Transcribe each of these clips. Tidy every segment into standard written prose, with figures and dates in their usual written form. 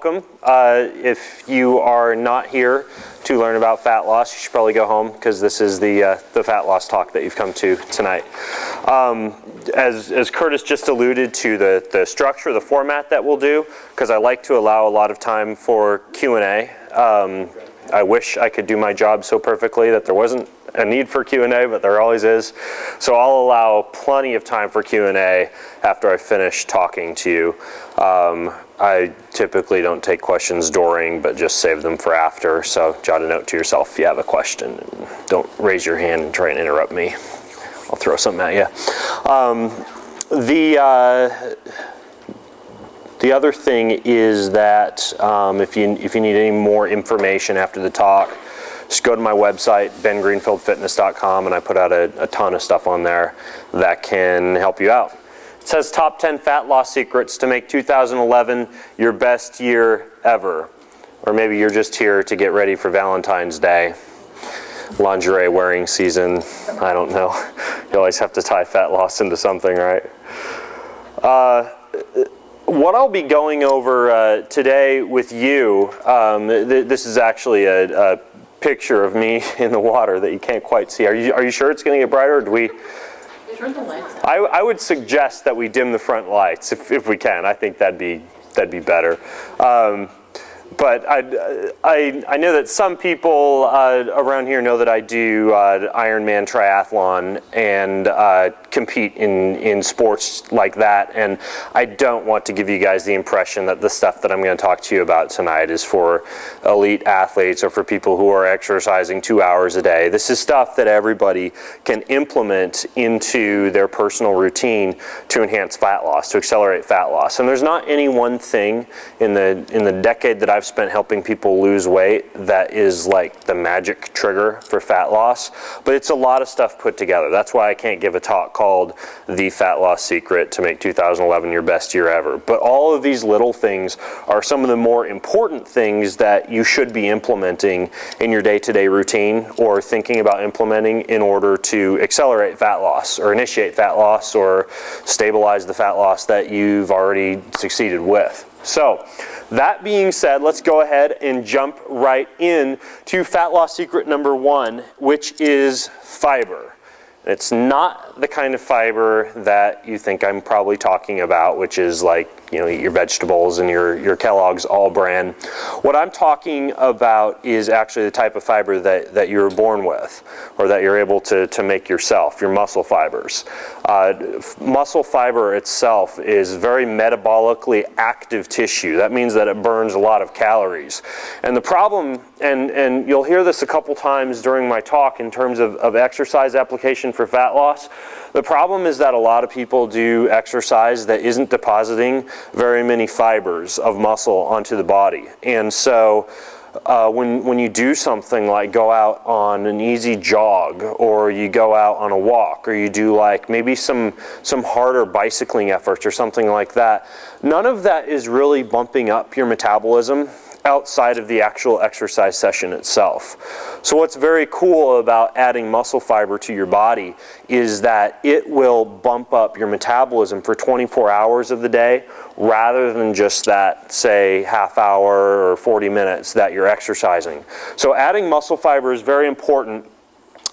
welcome. If you are not here to learn about fat loss, you should probably go home, because this is the fat loss talk that you've come to tonight. As Curtis just alluded to, the structure, the format that we'll do, because I like to allow a lot of time for Q&A. I wish I could do my job so perfectly that there wasn't a need for Q&A, but there always is. So I'll allow plenty of time for Q&A after I finish talking to you. I typically don't take questions during, but just save them for after. So jot a note to yourself if you have a question. Don't raise your hand and try and interrupt me. I'll throw something at you. The other thing is that if you need any more information after the talk, just go to my website, bengreenfieldfitness.com, and I put out a ton of stuff on there that can help you out. It says top 10 fat loss secrets to make 2011 your best year ever. Or maybe you're just here to get ready for Valentine's Day, lingerie wearing season. I don't know. You always have to tie fat loss into something, right? What I'll be going over today with you, this is actually a picture of me in the water that you can't quite see. Are you sure it's going to get brighter, or do we? Turn the lights out. I would suggest that we dim the front lights if we can. I think that'd be better. But I know that some people around here know that I do Ironman triathlon and compete in sports like that, and I don't want to give you guys the impression that the stuff that I'm going to talk to you about tonight is for elite athletes or for people who are exercising 2 hours a day. This is stuff that everybody can implement into their personal routine to enhance fat loss, to accelerate fat loss. And there's not any one thing in the decade that I've spent helping people lose weight that is like the magic trigger for fat loss, but it's a lot of stuff put together. That's why I can't give a talk called The Fat Loss Secret to Make 2011 Your Best Year Ever. But all of these little things are some of the more important things that you should be implementing in your day-to-day routine, or thinking about implementing in order to accelerate fat loss, or initiate fat loss, or stabilize the fat loss that you've already succeeded with. So, that being said, let's go ahead and jump right in to fat loss secret number 1, which is fiber. It's not the kind of fiber that you think I'm probably talking about, which is like, you know, eat your vegetables and your Kellogg's All Bran. What I'm talking about is actually the type of fiber that you were born with, or that you're able to make yourself, your muscle fibers. Muscle fiber itself is very metabolically active tissue. That means that it burns a lot of calories. And the problem, and you'll hear this a couple times during my talk in terms of exercise application for fat loss, the problem is that a lot of people do exercise that isn't depositing very many fibers of muscle onto the body. And so when you do something like go out on an easy jog, or you go out on a walk, or you do like maybe some harder bicycling efforts or something like that, none of that is really bumping up your metabolism outside of the actual exercise session itself. So what's very cool about adding muscle fiber to your body is that it will bump up your metabolism for 24 hours of the day, rather than just that, say, half hour or 40 minutes that you're exercising. So adding muscle fiber is very important.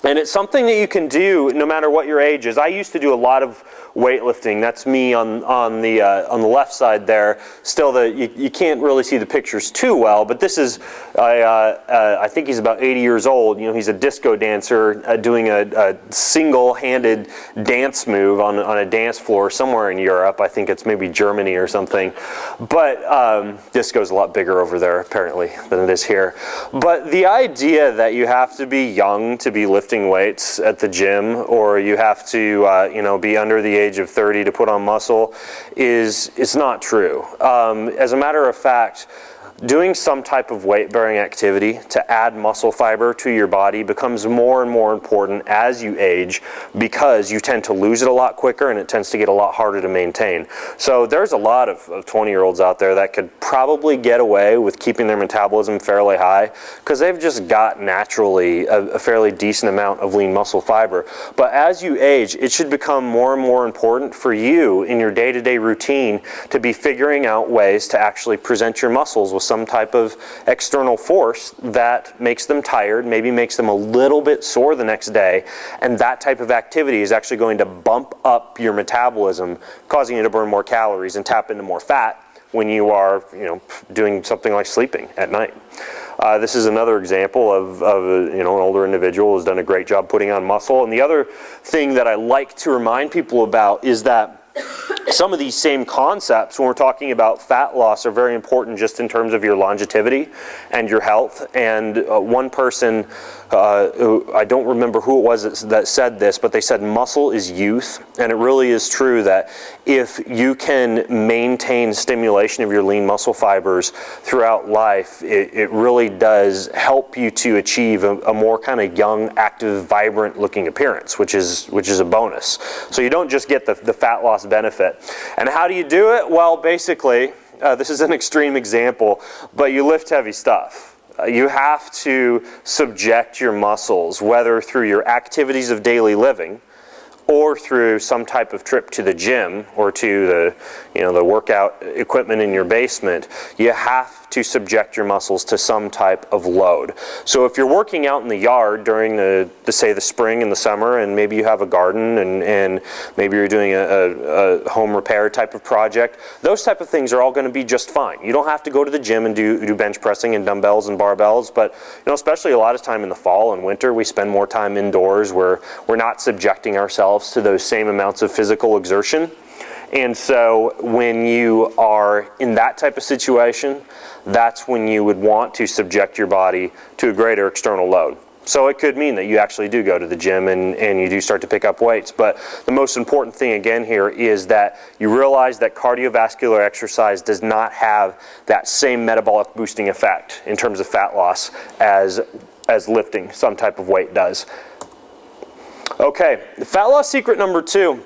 And it's something that you can do no matter what your age is. I used to do a lot of weightlifting. That's me on the left side there. Still, you can't really see the pictures too well, but this is, I think he's about 80 years old. You know, he's a disco dancer doing a single-handed dance move on a dance floor somewhere in Europe. I think it's maybe Germany or something. But disco's a lot bigger over there, apparently, than it is here. But the idea that you have to be young to be lifting weights at the gym, or you have to be under the age of 30 to put on muscle, is not true. As a matter of fact, doing some type of weight-bearing activity to add muscle fiber to your body becomes more and more important as you age, because you tend to lose it a lot quicker and it tends to get a lot harder to maintain. So there's a lot of 20-year-olds out there that could probably get away with keeping their metabolism fairly high because they've just got naturally a fairly decent amount of lean muscle fiber. But as you age, it should become more and more important for you in your day-to-day routine to be figuring out ways to actually present your muscles with some type of external force that makes them tired, maybe makes them a little bit sore the next day, and that type of activity is actually going to bump up your metabolism, causing you to burn more calories and tap into more fat when you are, doing something like sleeping at night. This is another example of an older individual who's done a great job putting on muscle. And the other thing that I like to remind people about is that some of these same concepts when we're talking about fat loss are very important just in terms of your longevity and your health. And one person, I don't remember who it was that said this, but they said muscle is youth. And it really is true that if you can maintain stimulation of your lean muscle fibers throughout life, it really does help you to achieve a more kind of young, active, vibrant looking appearance, which is a bonus. So you don't just get the fat loss benefit. And how do you do it? Well, basically, this is an extreme example, but you lift heavy stuff. You have to subject your muscles, whether through your activities of daily living or through some type of trip to the gym or to the workout equipment in your basement. You have to subject your muscles to some type of load. So if you're working out in the yard during the spring and the summer, and maybe you have a garden and maybe you're doing a home repair type of project, those type of things are all going to be just fine. You don't have to go to the gym and do bench pressing and dumbbells and barbells, but especially a lot of time in the fall and winter, we spend more time indoors where we're not subjecting ourselves to those same amounts of physical exertion. And so when you are in that type of situation, that's when you would want to subject your body to a greater external load. So it could mean that you actually do go to the gym and you do start to pick up weights. But the most important thing again here is that you realize that cardiovascular exercise does not have that same metabolic boosting effect in terms of fat loss as lifting some type of weight does. Okay, fat loss secret number 2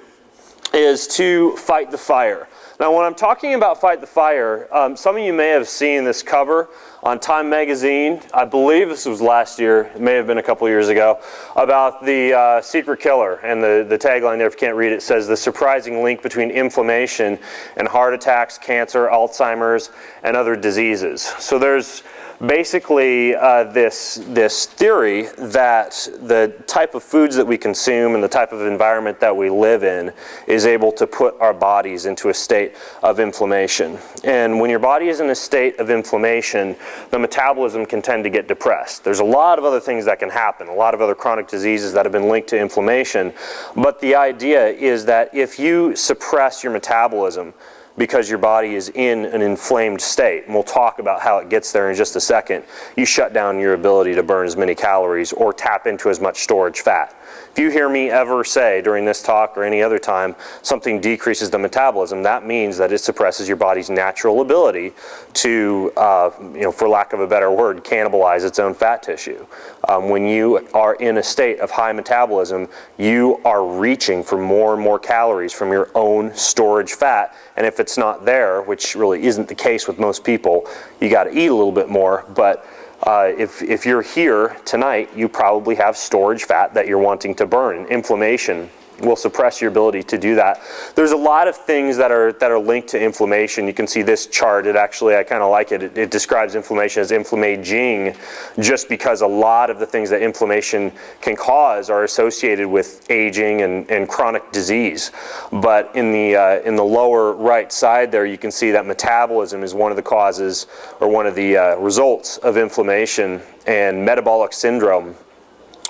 is to fight the fire. Now, when I'm talking about fight the fire, some of you may have seen this cover on Time magazine. I believe this was last year, it may have been a couple years ago, about the secret killer. And the tagline there, if you can't read it, says the surprising link between inflammation and heart attacks, cancer, Alzheimer's, and other diseases. So there's basically this theory that the type of foods that we consume and the type of environment that we live in is able to put our bodies into a state of inflammation. And when your body is in a state of inflammation, the metabolism can tend to get depressed. There's a lot of other things that can happen, a lot of other chronic diseases that have been linked to inflammation. But the idea is that if you suppress your metabolism because your body is in an inflamed state, and we'll talk about how it gets there in just a second, you shut down your ability to burn as many calories or tap into as much storage fat. If you hear me ever say during this talk or any other time something decreases the metabolism, that means that it suppresses your body's natural ability to, for lack of a better word, cannibalize its own fat tissue. When you are in a state of high metabolism, you are reaching for more and more calories from your own storage fat, and if it's not there, which really isn't the case with most people, you got to eat a little bit more. But if you're here tonight, you probably have storage fat that you're wanting to burn. Inflammation will suppress your ability to do that. There's a lot of things that are linked to inflammation. You can see this chart. I kind of like it. It describes inflammation as inflammaging, just because a lot of the things that inflammation can cause are associated with aging and chronic disease. But in the lower right side there, you can see that metabolism is one of the causes or one of the results of inflammation, and metabolic syndrome,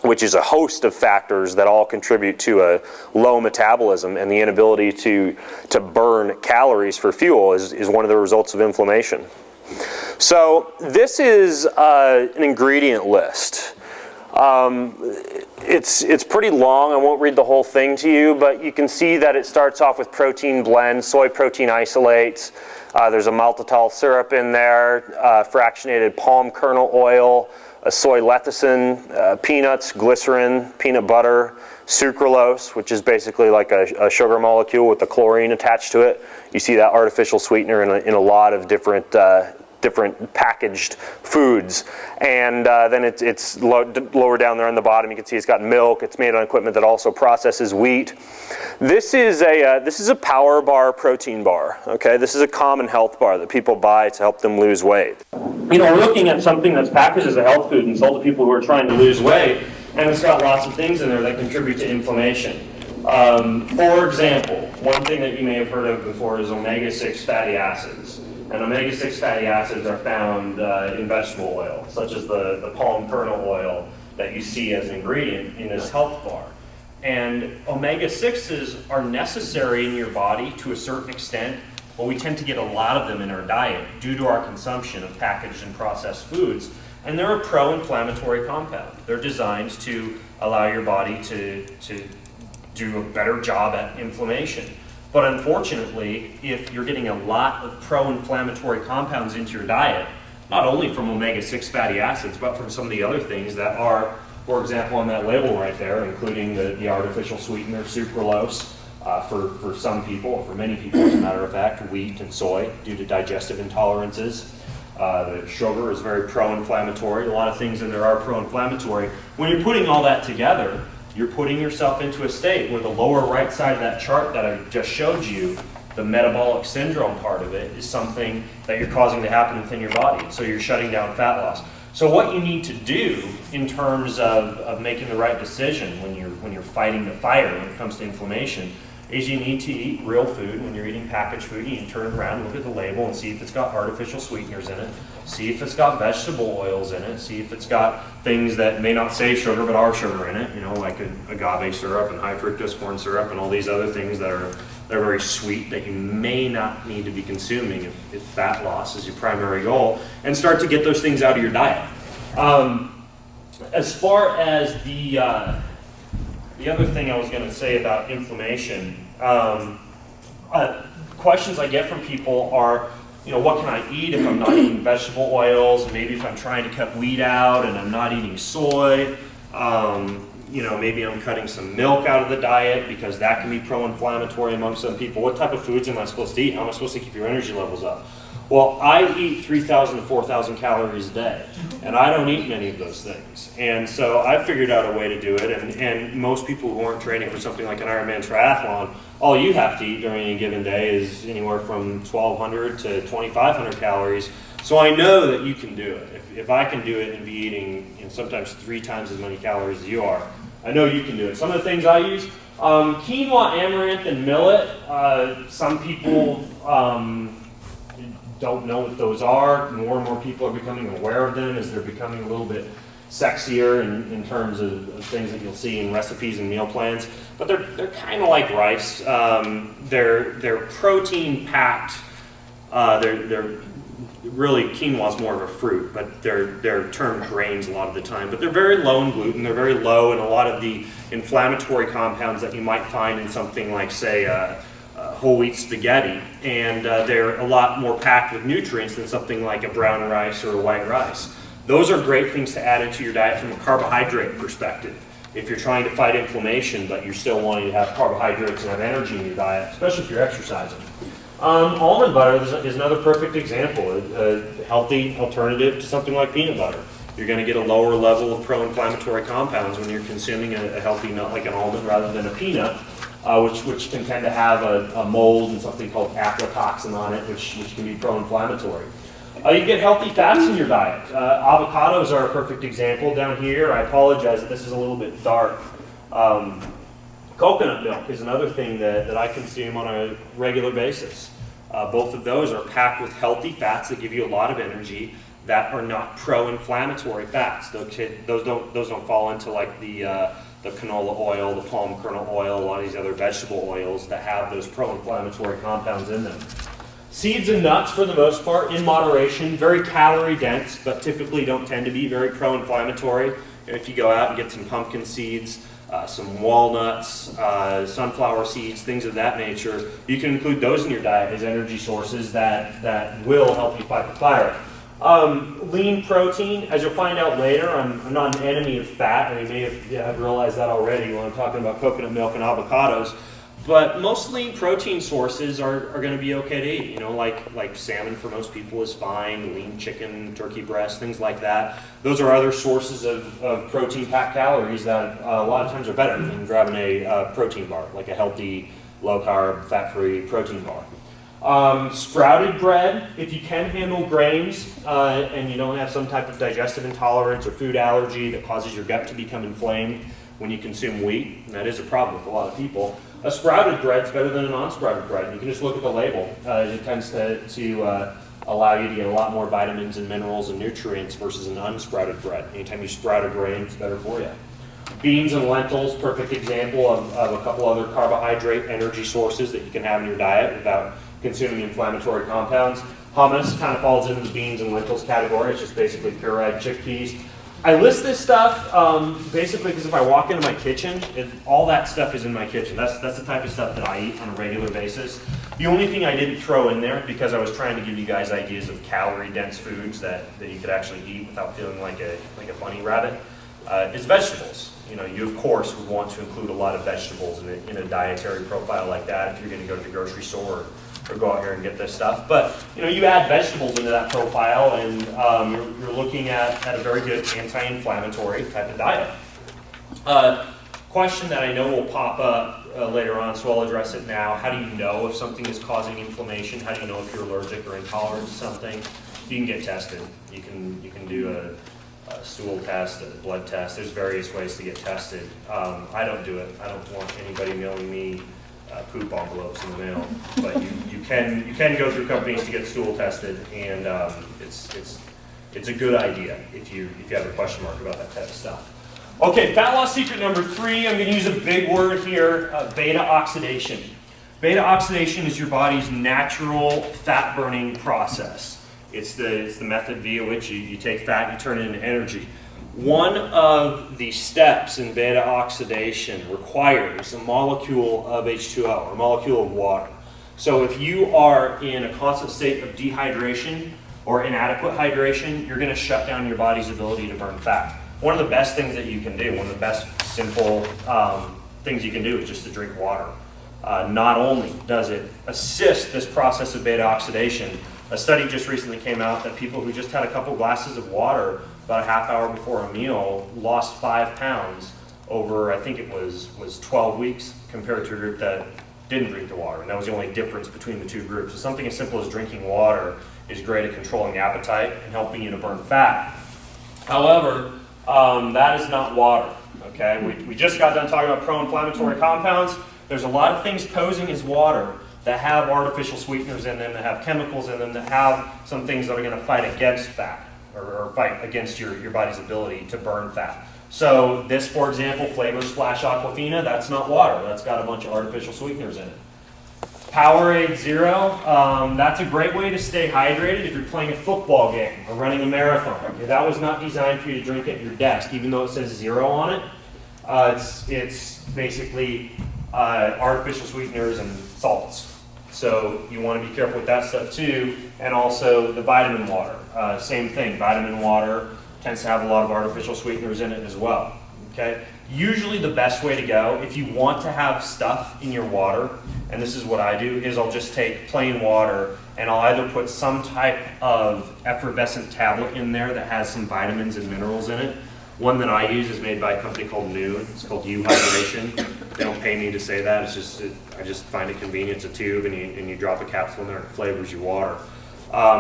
which is a host of factors that all contribute to a low metabolism, and the inability to burn calories for fuel is one of the results of inflammation. So this is an ingredient list. It's pretty long. I won't read the whole thing to you, but you can see that it starts off with protein blends, soy protein isolates, There's a maltitol syrup in there, fractionated palm kernel oil, a soy lecithin, peanuts, glycerin, peanut butter, sucralose, which is basically like a sugar molecule with the chlorine attached to it. You see that artificial sweetener in a lot of different packaged foods. And then it's lower down there on the bottom. You can see it's got milk. It's made on equipment that also processes wheat. This is a power bar protein bar. Okay, this is a common health bar that people buy to help them lose weight. You know, we're looking at something that's packaged as a health food and sold to people who are trying to lose weight, and it's got lots of things in there that contribute to inflammation. For example, one thing that you may have heard of before is omega-6 fatty acids. And omega-6 fatty acids are found in vegetable oil, such as the palm kernel oil that you see as an ingredient in this health bar. And omega-6s are necessary in your body to a certain extent, but we tend to get a lot of them in our diet due to our consumption of packaged and processed foods. And they're a pro-inflammatory compound. They're designed to allow your body to do a better job at inflammation. But unfortunately, if you're getting a lot of pro-inflammatory compounds into your diet, not only from omega-6 fatty acids, but from some of the other things that are, for example, on that label right there, including the artificial sweetener, sucralose, for some people, or for many people as a matter of fact, wheat and soy due to digestive intolerances. The sugar is very pro-inflammatory. A lot of things in there are pro-inflammatory. When you're putting all that together, you're putting yourself into a state where the lower right side of that chart that I just showed you, the metabolic syndrome part of it, is something that you're causing to happen within your body. So you're shutting down fat loss. So what you need to do in terms of making the right decision when you're fighting the fire when it comes to inflammation is you need to eat real food. When you're eating packaged food, you need to turn around, look at the label, and see if it's got artificial sweeteners in it. See if it's got vegetable oils in it. See if it's got things that may not say sugar but are sugar in it, you know, like agave syrup and high fructose corn syrup and all these other things they're very sweet that you may not need to be consuming if fat loss is your primary goal, and start to get those things out of your diet. As far as the other thing I was going to say about inflammation, questions I get from people are, you know, what can I eat if I'm not eating vegetable oils? Maybe if I'm trying to cut wheat out and I'm not eating soy. You know, maybe I'm cutting some milk out of the diet because that can be pro-inflammatory among some people. What type of foods am I supposed to eat? How am I supposed to keep your energy levels up? Well, I eat 3,000 to 4,000 calories a day, and I don't eat many of those things. And so I figured out a way to do it, and most people who aren't training for something like an Ironman triathlon, all you have to eat during any given day is anywhere from 1,200 to 2,500 calories. So I know that you can do it. If I can do it and be eating, you know, sometimes 3 times as many calories as you are, I know you can do it. Some of the things I use, quinoa, amaranth, and millet. Some people don't know what those are. More and more people are becoming aware of them as they're becoming a little bit sexier in terms of things that you'll see in recipes and meal plans. But they're kind of like rice. They're protein packed. They're really, quinoa is more of a fruit, but they're termed grains a lot of the time. But they're very low in gluten. They're very low in a lot of the inflammatory compounds that you might find in something like, say, whole wheat spaghetti, and they're a lot more packed with nutrients than something like a brown rice or a white rice. Those are great things to add into your diet from a carbohydrate perspective. If you're trying to fight inflammation, but you're still wanting to have carbohydrates and have energy in your diet, especially if you're exercising. Almond butter is another perfect example, a healthy alternative to something like peanut butter. You're going to get a lower level of pro-inflammatory compounds when you're consuming a healthy nut like an almond rather than a peanut. Which can tend to have a mold and something called aflatoxin on it, which can be pro-inflammatory. You get healthy fats in your diet. Avocados are a perfect example down here. I apologize that this is a little bit dark. Coconut milk is another thing that I consume on a regular basis. Both of those are packed with healthy fats that give you a lot of energy that are not pro-inflammatory fats. Those don't fall into like the canola oil, the palm kernel oil, a lot of these other vegetable oils that have those pro-inflammatory compounds in them. Seeds and nuts, for the most part, in moderation, very calorie dense, but typically don't tend to be very pro-inflammatory. If you go out and get some pumpkin seeds, some walnuts, sunflower seeds, things of that nature. You can include those in your diet as energy sources that will help you fight the fire. Lean protein, as you'll find out later, I'm not an enemy of fat, and you may have realized that already when I'm talking about coconut milk and avocados. But most lean protein sources are going to be okay to eat. You know, like salmon for most people is fine, lean chicken, turkey breast, things like that. Those are other sources of protein-packed calories that a lot of times are better than grabbing a protein bar, like a healthy, low-carb, fat-free protein bar. Sprouted bread, if you can handle grains and you don't have some type of digestive intolerance or food allergy that causes your gut to become inflamed when you consume wheat, and that is a problem with a lot of people, a sprouted bread is better than a non-sprouted bread. You can just look at the label. It tends to allow you to get a lot more vitamins and minerals and nutrients versus an unsprouted bread. Anytime you sprout a grain, it's better for you. Beans and lentils, perfect example of a couple other carbohydrate energy sources that you can have in your diet without consuming inflammatory compounds. Hummus kind of falls into the beans and lentils category. It's just basically pureed chickpeas. I list this stuff basically because if I walk into my kitchen, all that stuff is in my kitchen. That's the type of stuff that I eat on a regular basis. The only thing I didn't throw in there, because I was trying to give you guys ideas of calorie-dense foods that you could actually eat without feeling like a bunny rabbit, is vegetables. You know, you of course would want to include a lot of vegetables in a dietary profile like that if you're going to go to the grocery store or go out here and get this stuff. But you know, you add vegetables into that profile, and you're looking at a very good anti-inflammatory type of diet. Question that I know will pop up later on, so I'll address it now. How do you know if something is causing inflammation? How do you know if you're allergic or intolerant to something? You can get tested. You can do a stool test, a blood test. There's various ways to get tested. I don't do it. I don't want anybody mailing me poop envelopes in the mail, but you can go through companies to get stool tested, and it's a good idea if you have a question mark about that type of stuff. Okay, fat loss secret number 3. I'm going to use a big word here: beta oxidation. Beta oxidation is your body's natural fat burning process. It's the method via which you take fat and you turn it into energy. One of the steps in beta oxidation requires a molecule of H2O, or a molecule of water. So if you are in a constant state of dehydration or inadequate hydration, you're going to shut down your body's ability to burn fat. One of the best things that you can do, one of the best simple things you can do is just to drink water. Not only does it assist this process of beta oxidation, a study just recently came out that people who just had a couple glasses of water about a half hour before a meal lost 5 pounds over, I think it was 12 weeks, compared to a group that didn't drink the water. And that was the only difference between the two groups. So something as simple as drinking water is great at controlling appetite and helping you to burn fat. However, that is not water. Okay, we just got done talking about pro-inflammatory compounds. There's a lot of things posing as water that have artificial sweeteners in them, that have chemicals in them, that have some things that are going to fight against fat, or fight against your body's ability to burn fat. So this, for example, Flavor Splash Aquafina, that's not water. That's got a bunch of artificial sweeteners in it. Powerade Zero, that's a great way to stay hydrated if you're playing a football game or running a marathon. Okay, that was not designed for you to drink at your desk, even though it says zero on it. It's basically artificial sweeteners and salts. So you want to be careful with that stuff too. And also the vitamin water. Same thing, vitamin water tends to have a lot of artificial sweeteners in it as well. Okay? Usually the best way to go, if you want to have stuff in your water, and this is what I do, is I'll just take plain water and I'll either put some type of effervescent tablet in there that has some vitamins and minerals in it. One that I use is made by a company called Noon. It's called U Hydration. They don't pay me to say that. I just find it convenient. It's a tube, and you drop a capsule in there and it flavors your water.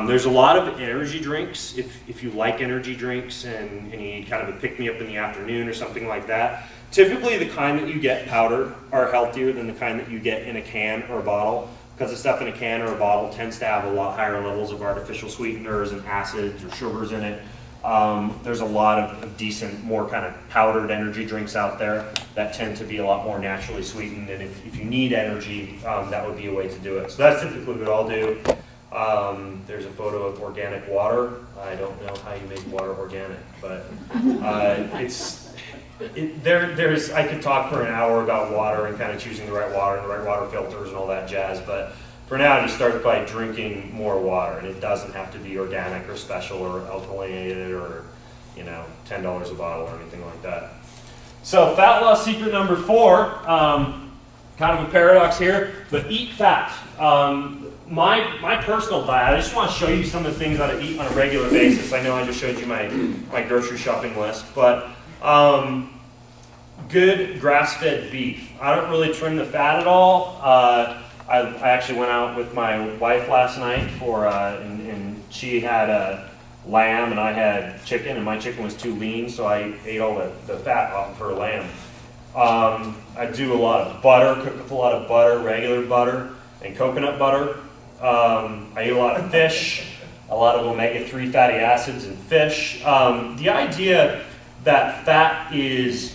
There's a lot of energy drinks. If you like energy drinks and you need kind of a pick-me-up in the afternoon or something like that, typically the kind that you get powder are healthier than the kind that you get in a can or a bottle, because the stuff in a can or a bottle tends to have a lot higher levels of artificial sweeteners and acids or sugars in it. There's a lot of decent, more kind of powdered energy drinks out there that tend to be a lot more naturally sweetened, and if you need energy, that would be a way to do it. So that's typically what I'll do. There's a photo of organic water. I don't know how you make water organic, but I could talk for an hour about water and kind of choosing the right water and the right water filters and all that jazz, but for now, just start by drinking more water, and it doesn't have to be organic or special or alkalinated or, you know, $10 a bottle or anything like that. So fat loss secret number 4, kind of a paradox here, but eat fat. My personal diet, I just want to show you some of the things that I eat on a regular basis. I know I just showed you my grocery shopping list, but good grass-fed beef. I don't really trim the fat at all. I actually went out with my wife last night for, and she had a lamb and I had chicken, and my chicken was too lean, so I ate all the fat off of her lamb. I do a lot of butter, cook with a lot of butter, regular butter, and coconut butter. I eat a lot of fish, a lot of omega-3 fatty acids in fish. The idea that fat is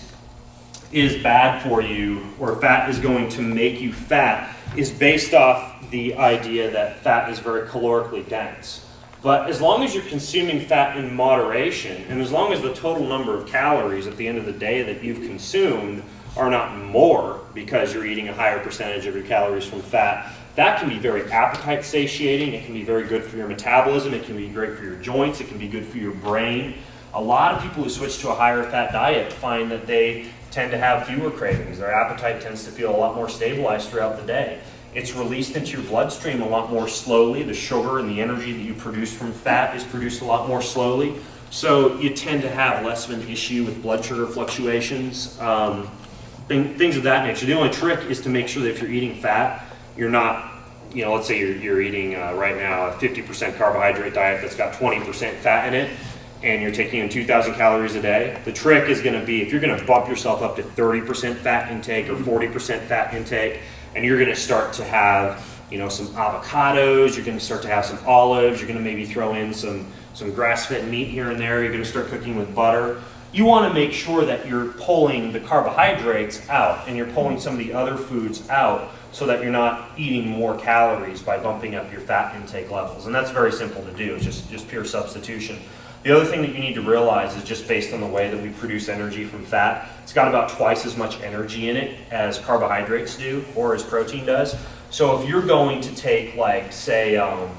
bad for you, or fat is going to make you fat, is based off the idea that fat is very calorically dense. But as long as you're consuming fat in moderation, and as long as the total number of calories at the end of the day that you've consumed are not more because you're eating a higher percentage of your calories from fat, that can be very appetite satiating, it can be very good for your metabolism, it can be great for your joints, it can be good for your brain. A lot of people who switch to a higher fat diet find that they tend to have fewer cravings. Their appetite tends to feel a lot more stabilized throughout the day. It's released into your bloodstream a lot more slowly. The sugar and the energy that you produce from fat is produced a lot more slowly. So you tend to have less of an issue with blood sugar fluctuations, things of that nature. The only trick is to make sure that if you're eating fat, you're not, you know, let's say you're eating right now a 50% carbohydrate diet that's got 20% fat in it, and you're taking in 2,000 calories a day. The trick is going to be, if you're going to bump yourself up to 30% fat intake or 40% fat intake, and you're going to start to have, you know, some avocados, you're going to start to have some olives, you're going to maybe throw in some grass-fed meat here and there, you're going to start cooking with butter. You want to make sure that you're pulling the carbohydrates out and you're pulling some of the other foods out so that you're not eating more calories by bumping up your fat intake levels. And that's very simple to do. It's just pure substitution. The other thing that you need to realize is just based on the way that we produce energy from fat, it's got about twice as much energy in it as carbohydrates do or as protein does. So if you're going to take, like, say a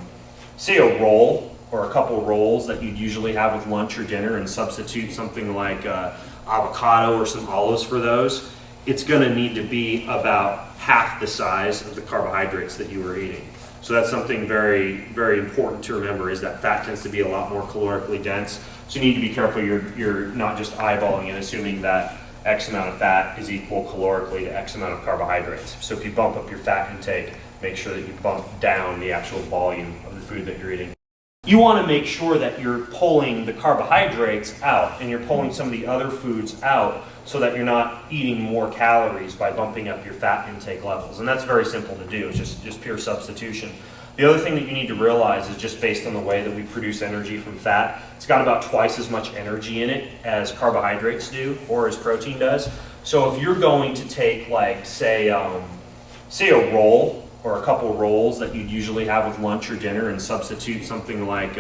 roll or a couple rolls that you'd usually have with lunch or dinner and substitute something like avocado or some olives for those, it's going to need to be about half the size of the carbohydrates that you were eating. So that's something very, very important to remember, is that fat tends to be a lot more calorically dense. So you need to be careful you're not just eyeballing and assuming that X amount of fat is equal calorically to X amount of carbohydrates. So if you bump up your fat intake, make sure that you bump down the actual volume of the food that you're eating. You want to make sure that you're pulling the carbohydrates out and you're pulling some of the other foods out so that you're not eating more calories by bumping up your fat intake levels. And that's very simple to do. It's just pure substitution. The other thing that you need to realize is just based on the way that we produce energy from fat, it's got about twice as much energy in it as carbohydrates do or as protein does. So if you're going to take, like, say a roll or a couple rolls that you'd usually have with lunch or dinner and substitute something like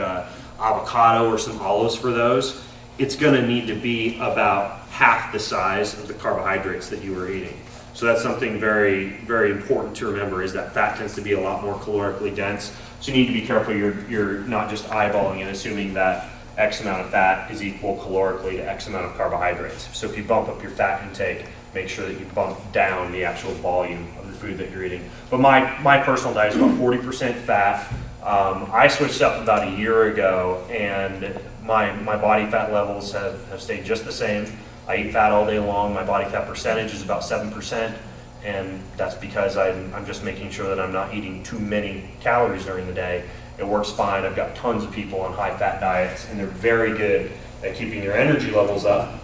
avocado or some olives for those, it's going to need to be about half the size of the carbohydrates that you were eating. So that's something very, very important to remember, is that fat tends to be a lot more calorically dense. So you need to be careful you're not just eyeballing and assuming that X amount of fat is equal calorically to X amount of carbohydrates. So if you bump up your fat intake, make sure that you bump down the actual volume of the food that you're eating. But my personal diet is about 40% fat. I switched up about a year ago, and my body fat levels have stayed just the same. I eat fat all day long. My body fat percentage is about 7%, and that's because I'm just making sure that I'm not eating too many calories during the day. It works fine. I've got tons of people on high fat diets, and they're very good at keeping your energy levels up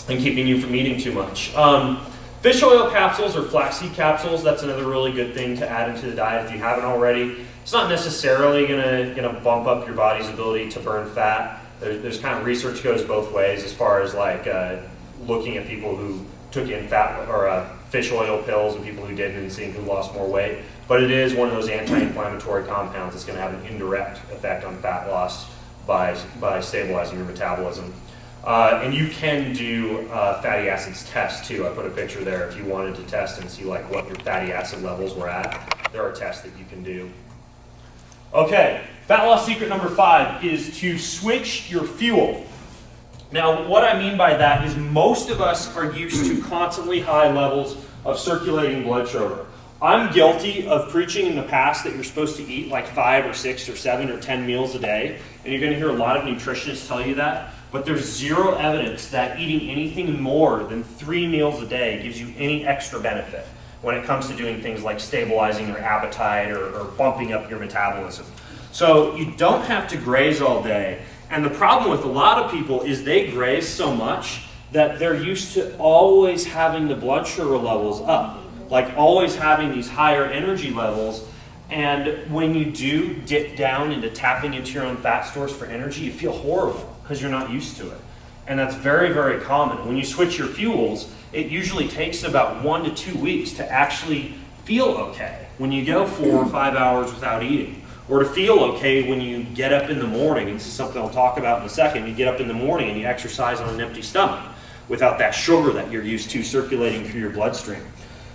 and keeping you from eating too much. Fish oil capsules or flaxseed capsules, that's another really good thing to add into the diet if you haven't already. It's not necessarily gonna bump up your body's ability to burn fat. There's kind of research goes both ways as far as like looking at people who took in fat or fish oil pills and people who didn't, and seeing who lost more weight. But it is one of those anti-inflammatory compounds that's going to have an indirect effect on fat loss by stabilizing your metabolism. And you can do fatty acids test too. I put a picture there if you wanted to test and see like what your fatty acid levels were at. There are tests that you can do. Okay, fat loss secret number 5 is to switch your fuel. Now, what I mean by that is most of us are used to constantly high levels of circulating blood sugar. I'm guilty of preaching in the past that you're supposed to eat like 5 or 6 or 7 or 10 meals a day, and you're going to hear a lot of nutritionists tell you that, but there's zero evidence that eating anything more than 3 meals a day gives you any extra benefit when it comes to doing things like stabilizing your appetite or bumping up your metabolism. So you don't have to graze all day. And the problem with a lot of people is they graze so much that they're used to always having the blood sugar levels up, like always having these higher energy levels. And when you do dip down into tapping into your own fat stores for energy, you feel horrible because you're not used to it. And that's very, very common. When you switch your fuels, it usually takes about 1 to 2 weeks to actually feel okay when you go 4 or 5 hours without eating. Or to feel okay when you get up in the morning, and this is something I'll talk about in a second, you get up in the morning and you exercise on an empty stomach without that sugar that you're used to circulating through your bloodstream.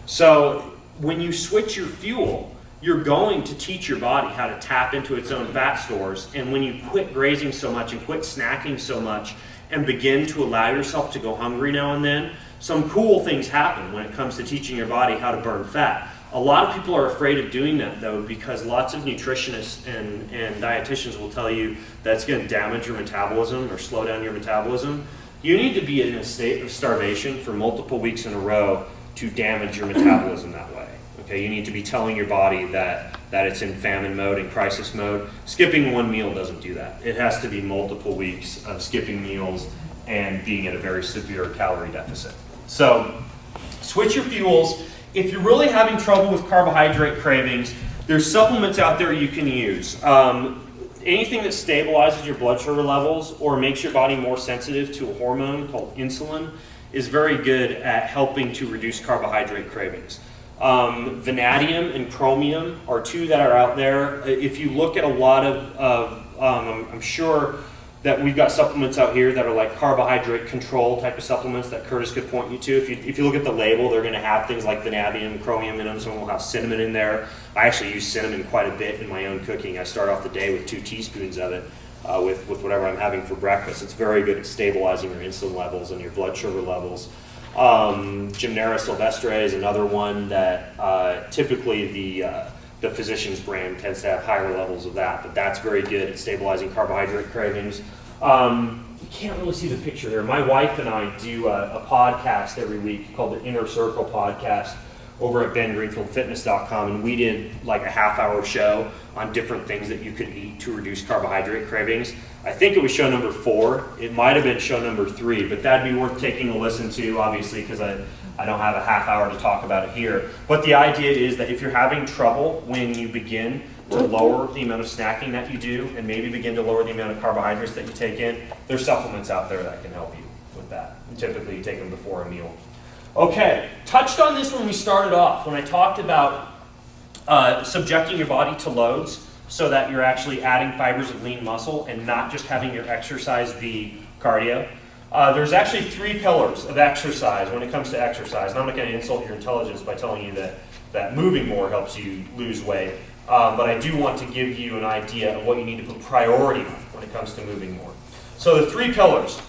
So when you switch your fuel, you're going to teach your body how to tap into its own fat stores, and when you quit grazing so much and quit snacking so much and begin to allow yourself to go hungry now and then, some cool things happen when it comes to teaching your body how to burn fat. A lot of people are afraid of doing that though, because lots of nutritionists and dietitians will tell you that it's going to damage your metabolism or slow down your metabolism. You need to be in a state of starvation for multiple weeks in a row to damage your metabolism that way. Okay, you need to be telling your body that it's in famine mode and crisis mode. Skipping 1 meal doesn't do that. It has to be multiple weeks of skipping meals and being at a very severe calorie deficit. So switch your fuels. If you're really having trouble with carbohydrate cravings, there's supplements out there you can use. Anything that stabilizes your blood sugar levels or makes your body more sensitive to a hormone called insulin is very good at helping to reduce carbohydrate cravings. Vanadium and chromium are 2 that are out there. If you look at a lot of I'm sure that we've got supplements out here that are like carbohydrate control type of supplements that Curtis could point you to. If you look at the label, they're going to have things like vanadium, chromium in them. Some will have cinnamon in there. I actually use cinnamon quite a bit in my own cooking. I start off the day with 2 teaspoons of it with whatever I'm having for breakfast. It's very good at stabilizing your insulin levels and your blood sugar levels. Gymnera sylvestre is another one that typically the physician's brand tends to have higher levels of that, but that's very good at stabilizing carbohydrate cravings. You can't really see the picture here. My wife and I do a podcast every week called the Inner Circle Podcast over at bengreenfieldfitness.com, and we did like a half-hour show on different things that you could eat to reduce carbohydrate cravings. I think it was show number 4. It might have been show number 3, but that'd be worth taking a listen to, obviously, because I don't have a half hour to talk about it here. But the idea is that if you're having trouble when you begin to lower the amount of snacking that you do and maybe begin to lower the amount of carbohydrates that you take in, there's supplements out there that can help you with that. And typically you take them before a meal. Okay, touched on this when we started off, when I talked about subjecting your body to loads so that you're actually adding fibers of lean muscle and not just having your exercise be cardio. There's actually 3 pillars of exercise when it comes to exercise. And I'm not going to insult your intelligence by telling you that moving more helps you lose weight. But I do want to give you an idea of what you need to put priority on when it comes to moving more. So the 3 pillars.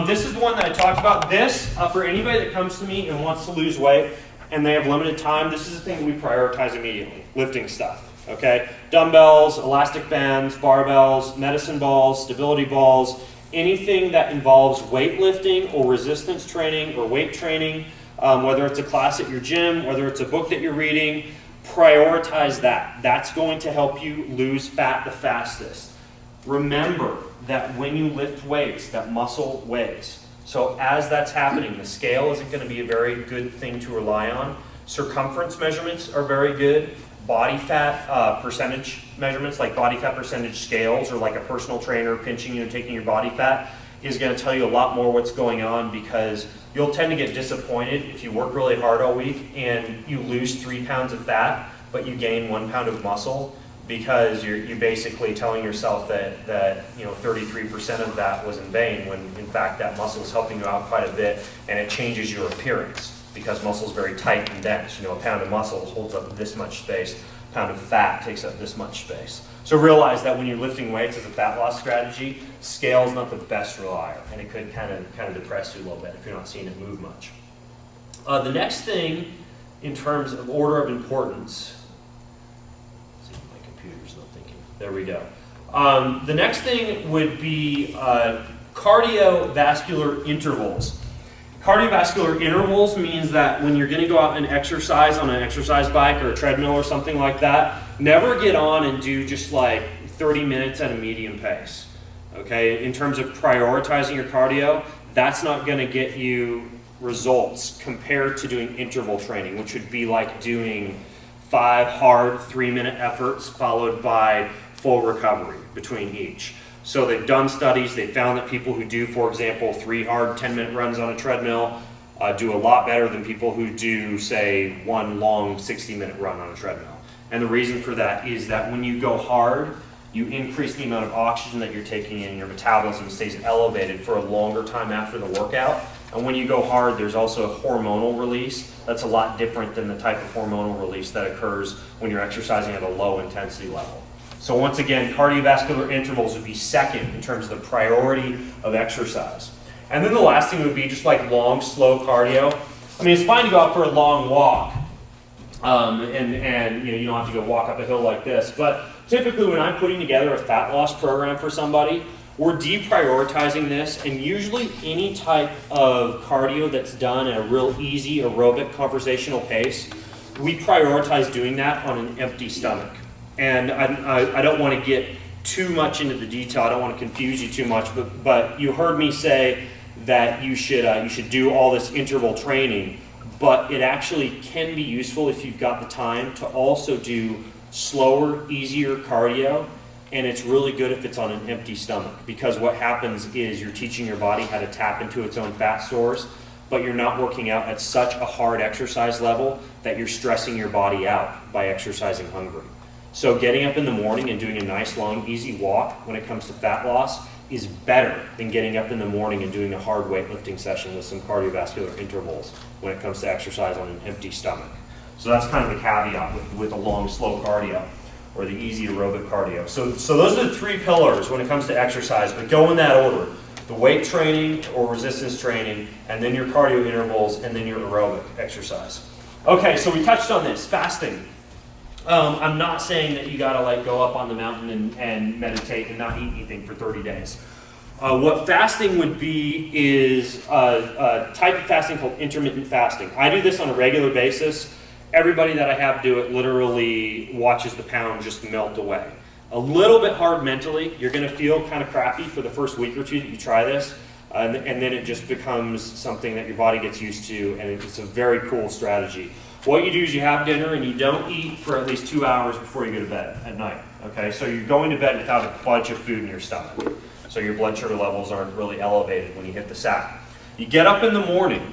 This is the one that I talked about. This, for anybody that comes to me and wants to lose weight and they have limited time, this is the thing we prioritize immediately. Lifting stuff. Okay? Dumbbells, elastic bands, barbells, medicine balls, stability balls, anything that involves weightlifting or resistance training or weight training, whether it's a class at your gym, whether it's a book that you're reading, prioritize that. That's going to help you lose fat the fastest. Remember that when you lift weights, that muscle weighs. So as that's happening, the scale isn't going to be a very good thing to rely on. Circumference measurements are very good. Body fat percentage measurements, like body fat percentage scales, or like a personal trainer pinching you and taking your body fat, is going to tell you a lot more what's going on, because you'll tend to get disappointed if you work really hard all week and you lose 3 pounds of fat, but you gain 1 pound of muscle. because you're basically telling yourself that 33% of that was in vain, when in fact that muscle is helping you out quite a bit, and it changes your appearance because muscle is very tight and dense. A pound of muscle holds up this much space, a pound of fat takes up this much space. So realize that when you're lifting weights as a fat loss strategy, scale is not the best relier, and it could kind of depress you a little bit if you're not seeing it move much. The next thing in terms of order of importance, let's see if my computer's not thinking. There we go. The next thing would be cardiovascular intervals. Cardiovascular intervals means that when you're going to go out and exercise on an exercise bike or a treadmill or something like that, never get on and do just like 30 minutes at a medium pace. Okay, in terms of prioritizing your cardio, that's not going to get you results compared to doing interval training, which would be like doing 5 hard 3-minute efforts followed by full recovery between each. So they've done studies, they found that people who do, for example, 3 hard 10-minute runs on a treadmill do a lot better than people who do, say, 1 long 60-minute run on a treadmill. And the reason for that is that when you go hard, you increase the amount of oxygen that you're taking in, your metabolism stays elevated for a longer time after the workout. And when you go hard, there's also a hormonal release that's a lot different than the type of hormonal release that occurs when you're exercising at a low intensity level. So once again, cardiovascular intervals would be second in terms of the priority of exercise. And then the last thing would be just like long, slow cardio. I mean, it's fine to go out for a long walk, and you don't have to go walk up a hill like this. But typically when I'm putting together a fat loss program for somebody, we're deprioritizing this, and usually any type of cardio that's done at a real easy aerobic conversational pace, we prioritize doing that on an empty stomach. And I don't want to get too much into the detail. I don't want to confuse you too much, but you heard me say that you should do all this interval training, but it actually can be useful if you've got the time to also do slower, easier cardio, and it's really good if it's on an empty stomach, because what happens is you're teaching your body how to tap into its own fat stores, but you're not working out at such a hard exercise level that you're stressing your body out by exercising hungry. So getting up in the morning and doing a nice long easy walk when it comes to fat loss is better than getting up in the morning and doing a hard weightlifting session with some cardiovascular intervals when it comes to exercise on an empty stomach. So that's kind of the caveat with the long slow cardio or the easy aerobic cardio. So those are the 3 pillars when it comes to exercise, but go in that order: the weight training or resistance training, and then your cardio intervals, and then your aerobic exercise. Okay, so we touched on this, fasting. I'm not saying that you gotta like go up on the mountain and meditate and not eat anything for 30 days. What fasting would be is a type of fasting called intermittent fasting. I do this on a regular basis. Everybody that I have do it literally watches the pound just melt away. A little bit hard mentally. You're gonna feel kind of crappy for the first week or 2 that you try this, and then it just becomes something that your body gets used to, and it's a very cool strategy. What you do is you have dinner and you don't eat for at least 2 hours before you go to bed at night. Okay, so you're going to bed without a bunch of food in your stomach. So your blood sugar levels aren't really elevated when you hit the sack. You get up in the morning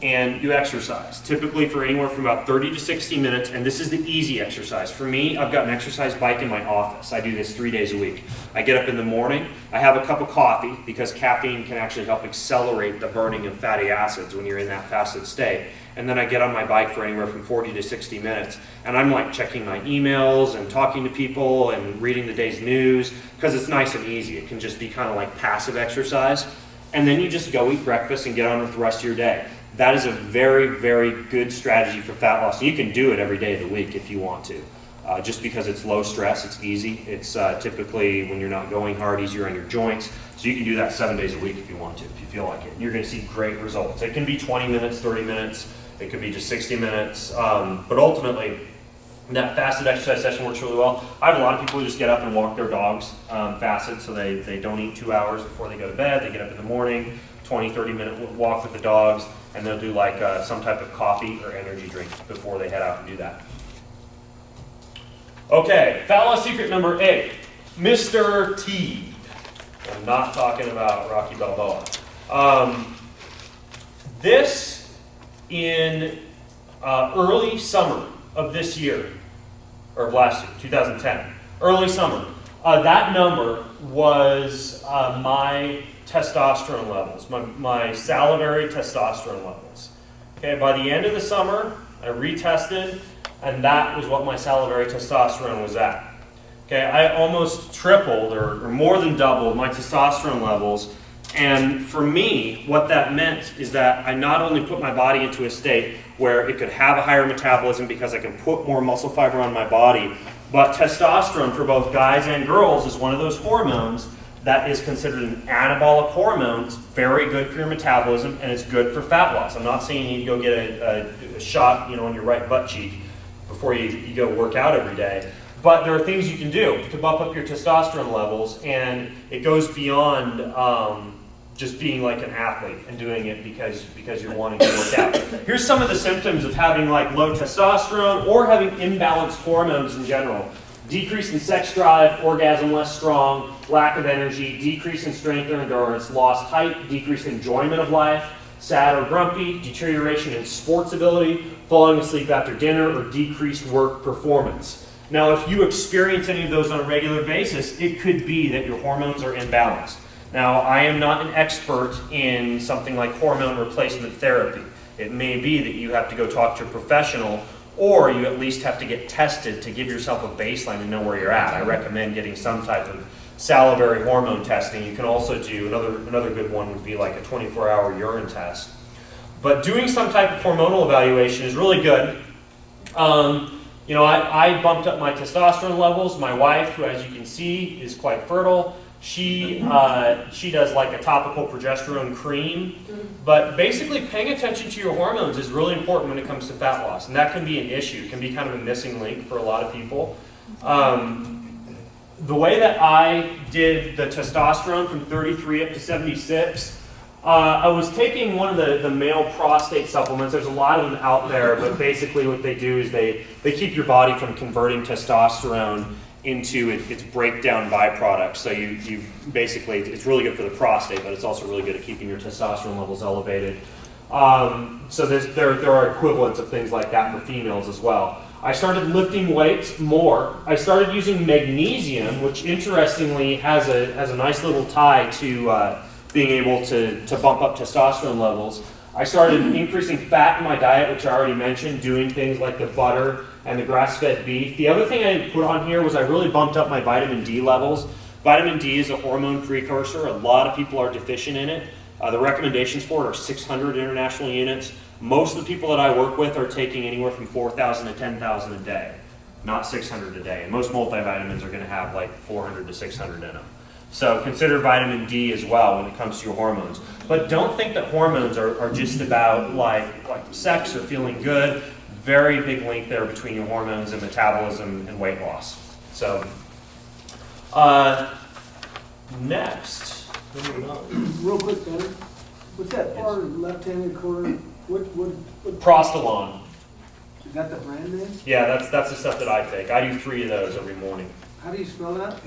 and you exercise, typically for anywhere from about 30 to 60 minutes, and this is the easy exercise. For me, I've got an exercise bike in my office. I do this 3 days a week. I get up in the morning, I have a cup of coffee, because caffeine can actually help accelerate the burning of fatty acids when you're in that fasted state. And then I get on my bike for anywhere from 40 to 60 minutes, and I'm like checking my emails and talking to people and reading the day's news, because it's nice and easy. It can just be kind of like passive exercise. And then you just go eat breakfast and get on with the rest of your day. That is a very, very good strategy for fat loss. And you can do it every day of the week if you want to. Just because it's low stress, it's easy. It's typically, when you're not going hard, easier on your joints. So you can do that 7 days a week if you want to, if you feel like it. And you're going to see great results. It can be 20 minutes, 30 minutes. It could be just 60 minutes. But ultimately, that fasted exercise session works really well. I have a lot of people who just get up and walk their dogs fasted, so they don't eat 2 hours before they go to bed. They get up in the morning, 20, 30-minute walk with the dogs, and they'll do like some type of coffee or energy drink before they head out and do that. Okay, fat loss secret number 8, Mr. T. I'm not talking about Rocky Balboa. This in early summer of this year, or of last year, 2010, Early summer. That number was my testosterone levels, my salivary testosterone levels. Okay, by the end of the summer, I retested, and that was what my salivary testosterone was at. Okay, I almost tripled or more than doubled my testosterone levels. And for me, what that meant is that I not only put my body into a state where it could have a higher metabolism because I can put more muscle fiber on my body, but testosterone for both guys and girls is one of those hormones that is considered an anabolic hormone. It's very good for your metabolism, and it's good for fat loss. I'm not saying you need to go get a shot, on your right butt cheek before you go work out every day. But there are things you can do to bump up your testosterone levels, and it goes beyond just being like an athlete and doing it because you're wanting to work out. Here's some of the symptoms of having like low testosterone or having imbalanced hormones in general. Decrease in sex drive, orgasm less strong, lack of energy, decrease in strength or endurance, lost height, decreased enjoyment of life, sad or grumpy, deterioration in sports ability, falling asleep after dinner, or decreased work performance. Now, if you experience any of those on a regular basis, it could be that your hormones are imbalanced. Now, I am not an expert in something like hormone replacement therapy. It may be that you have to go talk to a professional, or you at least have to get tested to give yourself a baseline and know where you're at. I recommend getting some type of salivary hormone testing. You can also do, another good one would be like a 24-hour urine test. But doing some type of hormonal evaluation is really good. I bumped up my testosterone levels. My wife, who as you can see is quite fertile, she does like a topical progesterone cream. But basically paying attention to your hormones is really important when it comes to fat loss. And that can be an issue. It can be kind of a missing link for a lot of people. The way that I did the testosterone from 33 up to 76, I was taking one of the male prostate supplements. There's a lot of them out there, but basically what they do is they keep your body from converting testosterone into its breakdown byproduct. So you basically, it's really good for the prostate, but it's also really good at keeping your testosterone levels elevated. So there are equivalents of things like that for females as well. I started lifting weights more. I started using magnesium, which interestingly has a nice little tie to being able to bump up testosterone levels. I started increasing fat in my diet, which I already mentioned, doing things like the butter and the grass-fed beef. The other thing I put on here was I really bumped up my vitamin D levels. Vitamin D is a hormone precursor. A lot of people are deficient in it. The recommendations for it are 600 international units. Most of the people that I work with are taking anywhere from 4,000 to 10,000 a day, not 600 a day. And most multivitamins are going to have like 400 to 600 in them. So consider vitamin D as well when it comes to your hormones. But don't think that hormones are just about like sex or feeling good. Very big link there between your hormones and metabolism and weight loss. So next. Real quick, Benner. What's that far left-handed corner? What? Prostalon. Is that the brand name? Yeah, that's the stuff that I take. I do 3 of those every morning. How do you spell that?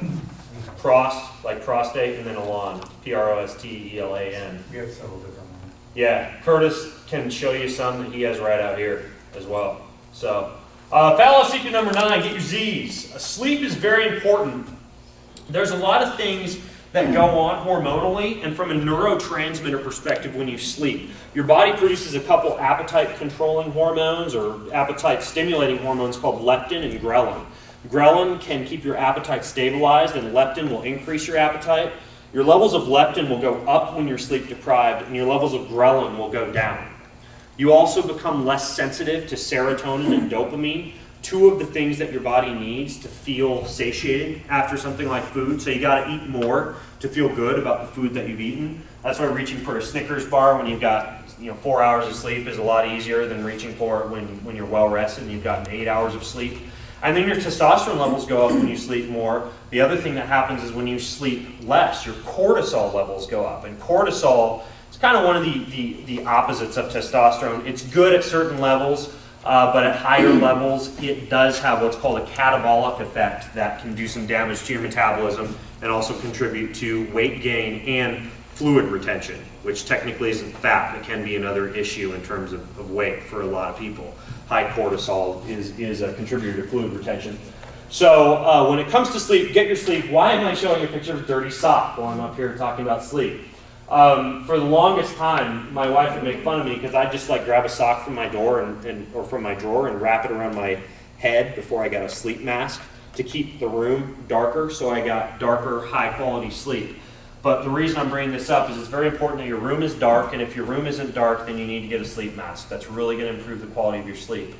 Prost, like prostate, and then Elan. Prostelan. We have several different ones. Yeah, Curtis can show you some that he has right out here as well. So, fat loss secret number 9, get your Z's. Sleep is very important. There's a lot of things that go on hormonally and from a neurotransmitter perspective when you sleep. Your body produces a couple appetite-controlling hormones or appetite-stimulating hormones called leptin and ghrelin. Ghrelin can keep your appetite stabilized, and leptin will increase your appetite. Your levels of leptin will go up when you're sleep deprived, and your levels of ghrelin will go down. You also become less sensitive to serotonin and dopamine, 2 of the things that your body needs to feel satiated after something like food. So you got to eat more to feel good about the food that you've eaten. That's why reaching for a Snickers bar when you've got 4 hours of sleep is a lot easier than reaching for it when you're well rested and you've gotten 8 hours of sleep. And then your testosterone levels go up when you sleep more. The other thing that happens is when you sleep less, your cortisol levels go up. And cortisol is kind of one of the opposites of testosterone. It's good at certain levels, but at higher levels, it does have what's called a catabolic effect that can do some damage to your metabolism and also contribute to weight gain and fluid retention, which technically isn't fat, but can be another issue in terms of weight for a lot of people. High cortisol is a contributor to fluid retention. So when it comes to sleep, get your sleep. Why am I showing a picture of a dirty sock while I'm up here talking about sleep? For the longest time, my wife would make fun of me because I'd just like grab a sock from my door or from my drawer and wrap it around my head before I got a sleep mask to keep the room darker, so I got darker, high quality sleep. But the reason I'm bringing this up is it's very important that your room is dark, and if your room isn't dark, then you need to get a sleep mask. That's really going to improve the quality of your sleep.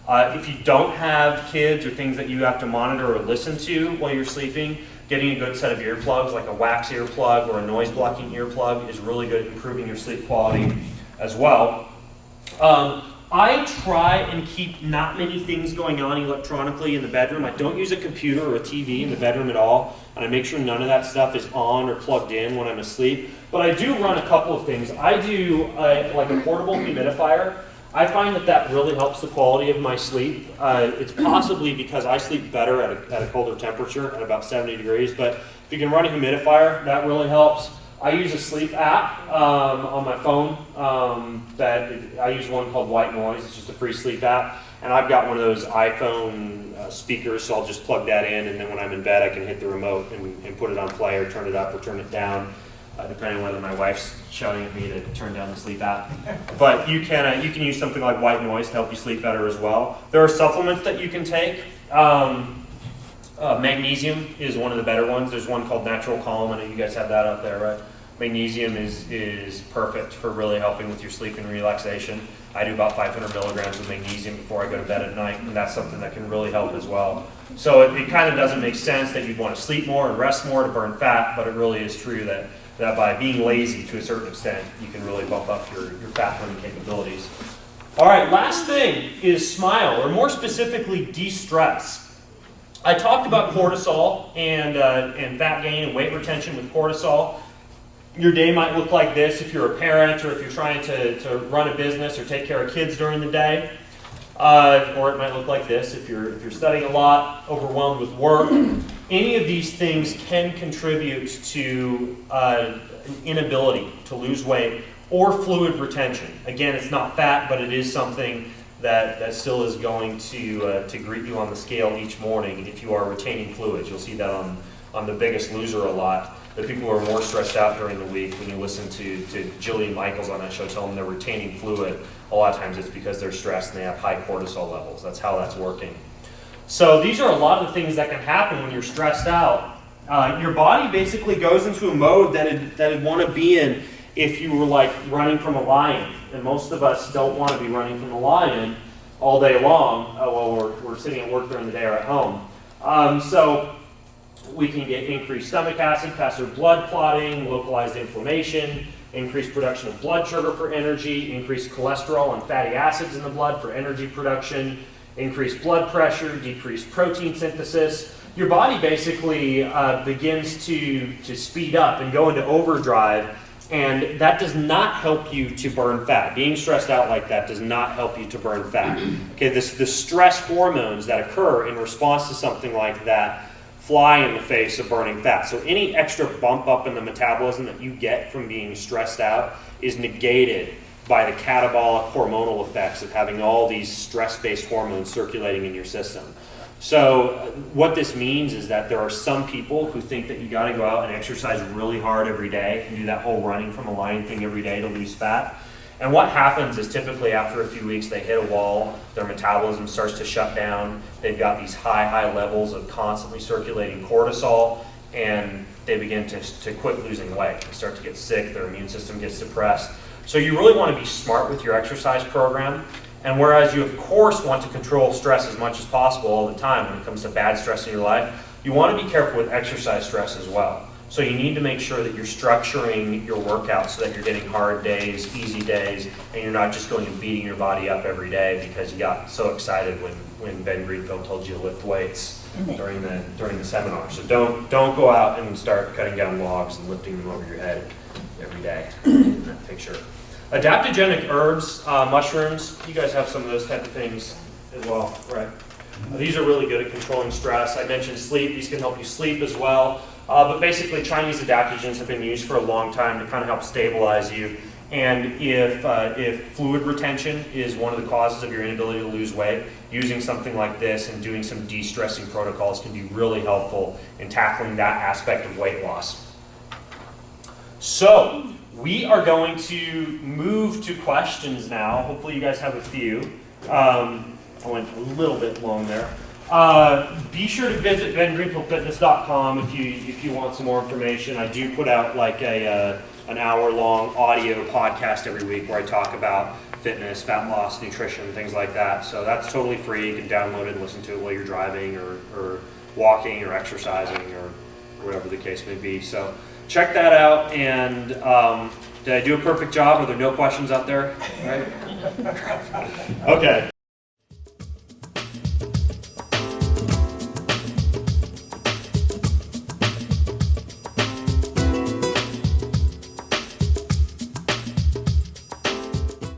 If you don't have kids or things that you have to monitor or listen to while you're sleeping, getting a good set of earplugs, like a wax earplug or a noise blocking earplug, is really good at improving your sleep quality as well. I try and keep not many things going on electronically in the bedroom. I don't use a computer or a TV in the bedroom at all, and I make sure none of that stuff is on or plugged in when I'm asleep. But I do run a couple of things. I do like a portable humidifier. I find that really helps the quality of my sleep. It's possibly because I sleep better at a colder temperature, at about 70 degrees, but if you can run a humidifier, that really helps. I use a sleep app on my phone. I use one called White Noise. It's just a free sleep app. And I've got one of those iPhone speakers, so I'll just plug that in, and then when I'm in bed, I can hit the remote and put it on play or turn it up or turn it down, depending on whether my wife's shouting at me to turn down the sleep app. But you can use something like White Noise to help you sleep better as well. There are supplements that you can take. Magnesium is one of the better ones. There's one called Natural Calm. I know you guys have that out there, right? Magnesium is perfect for really helping with your sleep and relaxation. I do about 500 milligrams of magnesium before I go to bed at night, and that's something that can really help as well. So it kind of doesn't make sense that you'd want to sleep more and rest more to burn fat, but it really is true that by being lazy to a certain extent, you can really bump up your fat burning capabilities. All right, last thing is smile, or more specifically, de-stress. I talked about cortisol and fat gain and weight retention with cortisol. Your day might look like this if you're a parent or if you're trying to run a business or take care of kids during the day. Or it might look like this if you're studying a lot, overwhelmed with work. Any of these things can contribute to an inability to lose weight or fluid retention. Again, it's not fat, but it is something that still is going to greet you on the scale each morning if you are retaining fluids. You'll see that on The Biggest Loser a lot. The people who are more stressed out during the week, when you listen to Jillian Michaels on that show tell them they're retaining fluid, a lot of times it's because they're stressed and they have high cortisol levels. That's how that's working. So these are a lot of the things that can happen when you're stressed out. Your body basically goes into a mode that it'd want to be in if you were like running from a lion. And most of us don't want to be running from a lion all day long while we're sitting at work during the day or at home. So we can get increased stomach acid, faster blood clotting, localized inflammation, increased production of blood sugar for energy, increased cholesterol and fatty acids in the blood for energy production, increased blood pressure, decreased protein synthesis. Your body basically begins to speed up and go into overdrive, and that does not help you to burn fat. Being stressed out like that does not help you to burn fat. Okay, the stress hormones that occur in response to something like that fly in the face of burning fat. So any extra bump up in the metabolism that you get from being stressed out is negated by the catabolic hormonal effects of having all these stress-based hormones circulating in your system. So what this means is that there are some people who think that you got to go out and exercise really hard every day and do that whole running from a lion thing every day to lose fat. And what happens is typically after a few weeks they hit a wall, their metabolism starts to shut down, they've got these high levels of constantly circulating cortisol, and they begin to quit losing weight. They start to get sick, their immune system gets depressed. So you really want to be smart with your exercise program. And whereas you of course want to control stress as much as possible all the time when it comes to bad stress in your life, you want to be careful with exercise stress as well. So you need to make sure that you're structuring your workouts so that you're getting hard days, easy days, and you're not just going and beating your body up every day because you got so excited when Ben Greenfield told you to lift weights during the seminar. So don't go out and start cutting down logs and lifting them over your head every day in that picture. Adaptogenic herbs, mushrooms, you guys have some of those type of things as well, right? These are really good at controlling stress. I mentioned sleep. These can help you sleep as well. But basically, Chinese adaptogens have been used for a long time to kind of help stabilize you And if fluid retention is one of the causes of your inability to lose weight, using something like this and doing some de-stressing protocols can be really helpful in tackling that aspect of weight loss. So, we are going to move to questions now. Hopefully you guys have a few. I went a little bit long there. Be sure to visit bengreenfieldfitness.com if you want some more information. I do put out like an hour-long audio podcast every week where I talk about fitness, fat loss, nutrition, things like that. So that's totally free. You can download it and listen to it while you're driving or walking or exercising or whatever the case may be. So check that out. And did I do a perfect job? Are there no questions out there? Right? Okay.